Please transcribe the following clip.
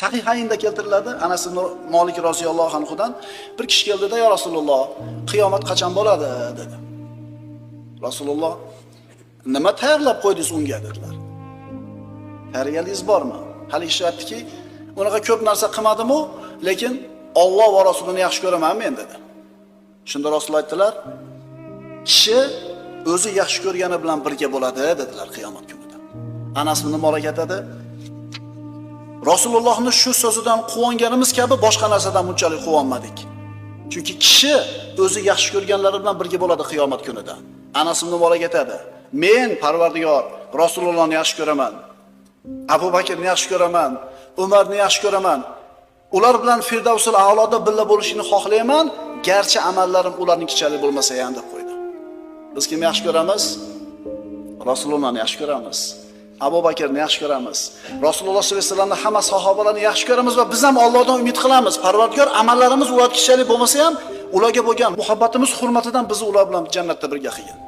Sahihaynda keltiriladi, Anas ibn Malik roziyallohu anhudan bir kishi keldida, "Ya Rasululloh, qiyomat qachon bo'ladi?" dedi. Rasululloh, "Nima tayyorlab qo'ydingiz unga?" dedilar. Tayyorgarligingiz bormi? Hali ishlatdiki, unaqa ko'p narsa qilmadim-u, lekin Alloh va Rasulini yaxshi ko'raman men dedi. Shunda Rasululloh aytdilar, "Kishi o'zi yaxshi ko'rgani bilan birga bo'ladi" dedilar qiyomat kunida. Anas ibn Malik aytadi, Rasulullohning shu so'zidan quvonganimiz kabi boshqa narsadan bunchalik quvonmadik. Chunki kishi o'zi yaxshi ko'rganlari bilan birga bo'ladi qiyomat kunida. Anas ibn Malik aytadi, "Men Parvardigor Rasulullohni yaxshi ko'raman. Abu Bakrni yaxshi ko'raman, Umarni yaxshi ko'raman. Ular bilan Firdavsul a'loda birga bo'lishini xohlayman, garchi amallarim ularnikichalik bo'lmasa ham" deb qo'ydi. Biz kimni yaxshi ko'ramiz? Rasulullohni yaxshi ko'ramiz. Abu Bakrni yaxshi ko'ramiz. Rasululloh sollallohu alayhi vasallamning hamma sahobalarni yaxshi ko'ramiz va biz ham Allohdan umid qilamiz. Parvardigor amallarimiz ularnikichalik bo'lmasa ham, ularga bo'lgan muhabbatimiz, hurmatidan bizni ular bilan jannatda birga qilgin.